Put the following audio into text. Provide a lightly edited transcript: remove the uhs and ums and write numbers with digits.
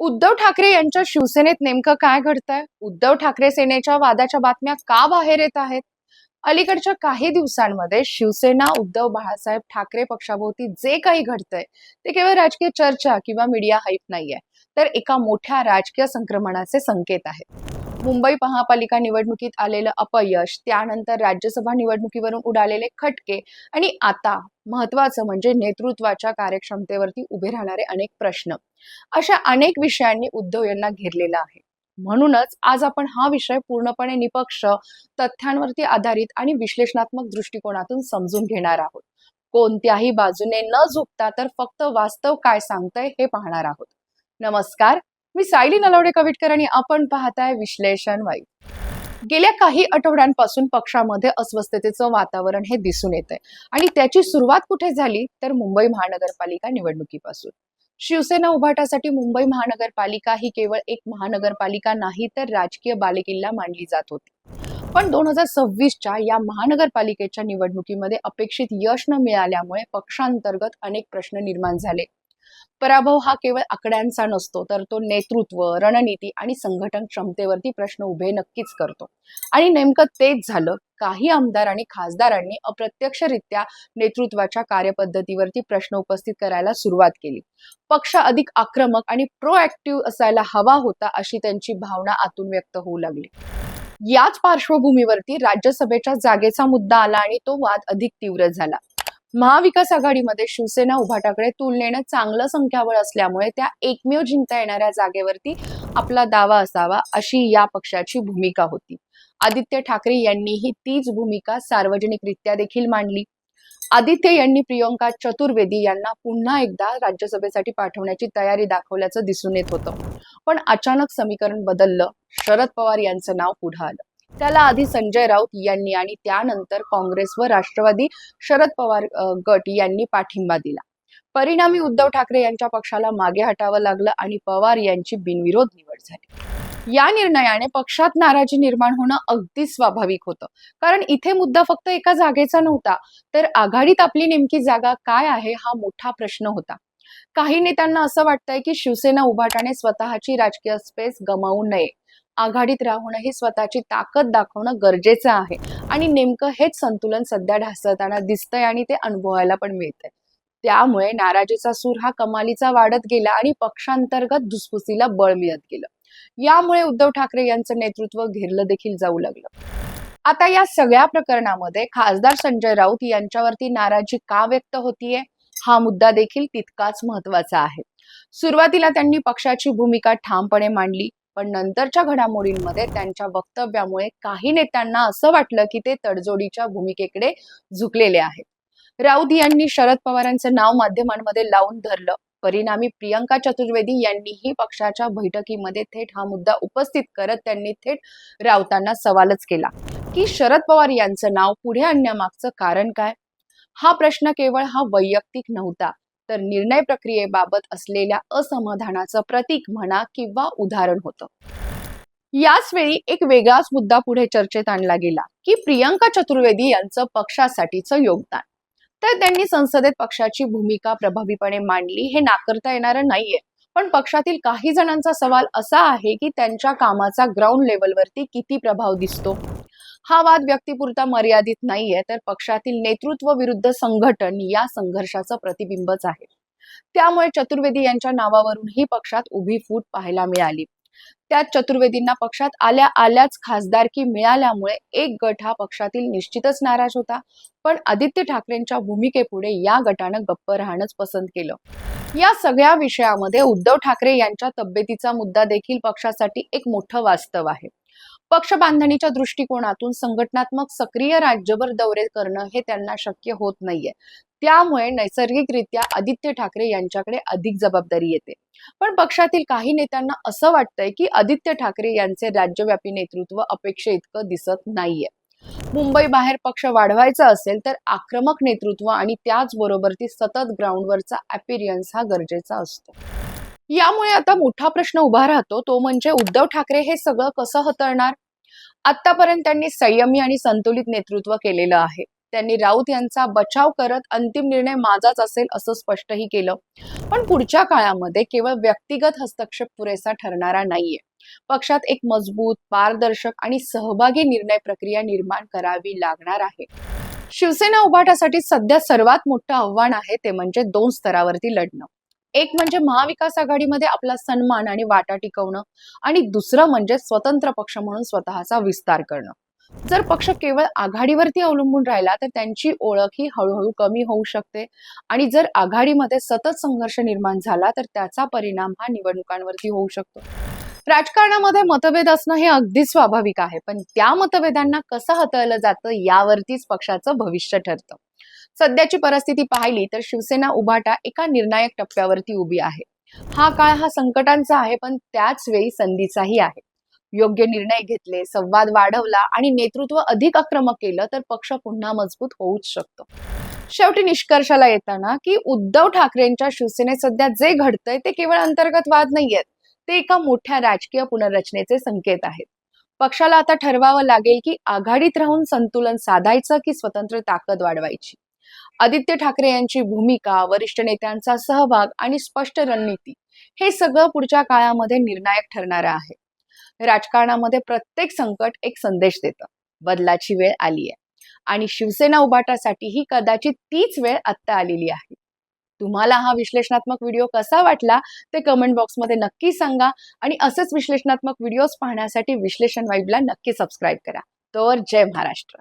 उद्धव ठाकरे यांच्या शिवसेनेत नेमकं काय घडतंय? उद्धव ठाकरे सेनेच्या वादाच्या बातम्या का बाहेर येत आहेत? अलीकडच्या काही दिवसांमध्ये शिवसेना उद्धव बाळासाहेब ठाकरे पक्षाभोवती जे काही घडतंय ते केवळ राजकीय चर्चा किंवा मीडिया हाईप नाहीये, तर एका मोठ्या राजकीय संक्रमणाचे संकेत आहेत. मुंबई महापालिका निवडणुकीत आलेलं अपयश, त्यानंतर राज्यसभा निवडणुकीवरून उडालेले खटके आणि आता महत्वाचं म्हणजे नेतृत्वाच्या कार्यक्षमतेवरती उभे राहणारे अनेक प्रश्न. अशा अनेक विषयांनी उद्धव यांना घेरलेला आहे. म्हणूनच आज आपण हा विषय पूर्णपणे निपक्ष, तथ्यांवरती आधारित आणि विश्लेषणात्मक दृष्टिकोनातून समजून घेणार आहोत. कोणत्याही बाजूने न झुकता तर फक्त वास्तव काय सांगतंय हे पाहणार आहोत. नमस्कार, मी सायली नलवडे कविटकर आणि आपण पाहताय विश्लेषण वाईब. गेल्या काही आठवड्यांपासून पक्षामध्ये अस्वस्थतेचं वातावरण हे दिसून येतंय आणि त्याची सुरुवात कुठे झाली तर मुंबई महानगरपालिका निवडणुकीपासून. शिवसेना उभाटासाठी मुंबई महानगरपालिका ही केवळ एक महानगरपालिका नाही तर राजकीय बालेकिल्ला मानली जात होती. पण 2026च्या या महानगरपालिकेच्या निवडणुकीमध्ये अपेक्षित यश न मिळाल्यामुळे पक्षांतर्गत अनेक प्रश्न निर्माण झाले. पराभव हा केवळ आकड्यांचा नसतो, तर तो नेतृत्व, रणनीती आणि संघटन क्षमतेवरती प्रश्न उभे नक्कीच करतो. आणि नेमकं तेच झालं. काही आमदार आणि खासदारांनी अप्रत्यक्षरित्या नेतृत्वाच्या कार्यपद्धतीवरती प्रश्न उपस्थित करायला सुरुवात केली. पक्ष अधिक आक्रमक आणि प्रोएक्टिव्ह असायला हवा होता, अशी त्यांची भावना आतून व्यक्त होऊ लागली. याच पार्श्वभूमीवरती राज्यसभेच्या जागेचा मुद्दा आला आणि तो वाद अधिक तीव्र झाला. महाविकास आघाडीमध्ये शिवसेना उभाटाकडे तुलनेनं चांगलं संख्याबळ असल्यामुळे त्या एकमेव जिंकता येणाऱ्या जागेवरती आपला दावा असावा, अशी या पक्षाची भूमिका होती. आदित्य ठाकरे यांनीही तीच भूमिका सार्वजनिकरित्या देखील मांडली. आदित्य यांनी प्रियंका चतुर्वेदी यांना पुन्हा एकदा राज्यसभेसाठी पाठवण्याची तयारी दाखवल्याचं दिसून येत होतं. पण अचानक समीकरण बदललं. शरद पवार यांचं नाव पुढे आलं. त्याला आधी संजय राऊत यांनी आणि त्यानंतर काँग्रेस व राष्ट्रवादी शरद पवार गट यांनी पाठिंबा दिला. परिणामी उद्धव ठाकरे यांच्या पक्षाला मागे हटावं लागलं आणि पवार यांची बिनविरोध निवड झाली. या निर्णयाने पक्षात नाराजी निर्माण होणं अगदी स्वाभाविक होतं, कारण इथे मुद्दा फक्त एका जागेचा नव्हता, तर आघाडीत आपली नेमकी जागा काय आहे हा मोठा प्रश्न होता. काही नेत्यांना असं वाटतंय की शिवसेना उभाटाने स्वतःची राजकीय स्पेस गमावू नये. आघाडीत राहून ही स्वतःची ताकद दाखवणं गरजेचं आहे आणि नेमकं हेच संतुलन सध्या ढासळताना दिसतंय आणि ते अनुभवायला पण मिळतंय. त्यामुळे नाराजीचा सूर हा कमालीचा वाढत गेला आणि पक्षांतर्गत धुसफुसीला बळ मिळत गेलं. यामुळे उद्धव ठाकरे यांचं नेतृत्व घेरलं देखील जाऊ लागलं. आता या सगळ्या प्रकरणामध्ये खासदार संजय राऊत यांच्यावरती नाराजी का व्यक्त होतीये हा मुद्दा देखील तितकाच महत्वाचा आहे. सुरुवातीला त्यांनी पक्षाची भूमिका ठामपणे मांडली, पण नंतरच्या घडामोडींमध्ये त्यांच्या वक्तव्यामुळे काही नेत्यांना असं वाटलं की ते तडजोडीच्या भूमिकेकडे झुकलेले आहेत. राऊत यांनी शरद पवारांचं नाव माध्यमांमध्ये लावून धरलं. परिणामी प्रियंका चतुर्वेदी यांनीही पक्षाच्या बैठकीमध्ये थेट हा मुद्दा उपस्थित करत त्यांनी थेट राऊतांना सवालच केला की शरद पवार यांचं नाव पुढे आणण्यामागचं कारण काय. हा प्रश्न केवळ हा वैयक्तिक नव्हता, तर निर्णय प्रक्रियेबाबत असलेल्या असमाधानाचं प्रतीक म्हणा किंवा उदाहरण होतं. याच वेळी एक वेगळाच मुद्दा पुढे चर्चेत आणला गेला की प्रियंका चतुर्वेदी यांचं पक्षासाठीचं योगदान. तर त्यांनी संसदेत पक्षाची भूमिका प्रभावीपणे मांडली, हे नाकारता येणारं नाहीये. पण पक्षातील काही जणांचा सवाल असा आहे की त्यांच्या कामाचा ग्राउंड लेवलवरती किती प्रभाव दिसतो. हा वाद व्यक्तिपुरता मर्यादित नाहीये, तर पक्षातील नेतृत्व विरुद्ध संघटन या संघर्षाचं प्रतिबिंबच आहे. त्यामुळे चतुर्वेदी यांच्या नावावरूनही पक्षात उभी फूट पाहायला मिळाली. त्यात चतुर्वेदींना पक्षात आल्याच खासदारकी मिळाल्यामुळे एक गट हा पक्षातील निश्चितच नाराज होता. पण आदित्य ठाकरेंच्या भूमिकेपुढे या गटानं गप्प राहणंच पसंत केलं. या सगळ्या विषयामध्ये उद्धव ठाकरे यांच्या तब्येतीचा मुद्दा देखील पक्षासाठी एक मोठं वास्तव आहे. पक्ष बांधणीच्या दृष्टिकोनातून संघटनात्मक सक्रिय राज्यभर दौरे करणं हे त्यांना शक्य होत नाहीये. त्यामुळे नैसर्गिकरित्या आदित्य ठाकरे यांच्याकडे अधिक जबाबदारी येते. पण पक्षातील काही नेत्यांना असं वाटतंय की आदित्य ठाकरे यांचे राज्यव्यापी नेतृत्व अपेक्षेइतकं दिसत नाहीये. मुंबई बाहेर पक्ष वाढवायचा असेल तर आक्रमक नेतृत्व आणि त्याचबरोबर ती सतत ग्राउंडवरचा अपीरियन्स हा गरजेचा असतो. यामुळे आता मोठा प्रश्न उभा राहतो, तो म्हणजे उद्धव ठाकरे हे सगळं कसं हाताळणार. आतापर्यंत त्यांनी संयमी आणि संतुलित नेतृत्व केलेलं आहे. त्यांनी राऊत यांचा बचाव करत अंतिम निर्णय माझाच असेल असं स्पष्टही केलं. पण पुढच्या काळामध्ये केवळ व्यक्तिगत हस्तक्षेप पुरेसा ठरणारा नाहीये. पक्षात एक मजबूत, पारदर्शक आणि सहभागी निर्णय प्रक्रिया निर्माण करावी लागणार आहे. शिवसेना उभाटासाठी सध्या सर्वात मोठं आव्हान आहे ते म्हणजे 2 स्तरावरती लढणं. एक म्हणजे महाविकास आघाडीमध्ये आपला सन्मान आणि वाटा टिकवणं आणि दुसरं म्हणजे स्वतंत्र पक्ष म्हणून स्वतःचा विस्तार करणं. जर पक्ष केवळ आघाडीवरती अवलंबून राहिला तर त्यांची ओळख ही हळूहळू कमी होऊ शकते आणि जर आघाडीमध्ये सतत संघर्ष निर्माण झाला तर त्याचा परिणाम हा निवडणुकांवरती होऊ शकतो. राजकारणामध्ये मतभेद असणं हे अगदी स्वाभाविक आहे, पण त्या मतभेदांना कसं हाताळलं जातं यावरतीच पक्षाचं भविष्य ठरतं. सध्याची परिस्थिती पाहिली तर शिवसेना उभाटा एका निर्णायक टप्प्यावरती उभी आहे. हा काळ हा संकटांचा आहे, पण त्याच वेळी संधीचाही आहे. योग्य निर्णय घेतले, संवाद वाढवला आणि नेतृत्व अधिक आक्रमक केलं तर पक्ष पुन्हा मजबूत होऊच शकतो. शेवटी निष्कर्षाला येताना की उद्धव ठाकरेंच्या शिवसेनेत सध्या जे घडतंय ते केवळ अंतर्गत वाद नाहीयेत, ते एका मोठ्या राजकीय पुनर्रचनेचे संकेत आहेत. पक्षाला आता ठरवावं लागेल की आघाडीत राहून संतुलन साधायचं की स्वतंत्र ताकद वाढवायची. आदित्य ठाकरे यांची भूमिका, वरिष्ठ नेत्यांचा सहभाग आणि स्पष्ट रणनीती हे सगळं पुढच्या काळामध्ये निर्णायक ठरणारं आहे. राजकारणामध्ये प्रत्येक संकट एक संदेश देतं. बदलाची वेळ आली आहे आणि शिवसेना उभाटासाठी ही कदाचित तीच वेळ आत्ता आलेली आहे. तुम्हाला हा विश्लेषणात्मक व्हिडिओ कसा वाटला ते कमेंट बॉक्समध्ये नक्की सांगा आणि असेच विश्लेषणात्मक व्हिडिओज पाहण्यासाठी विश्लेषण वाईबला नक्की सबस्क्राईब करा. तर जय महाराष्ट्र.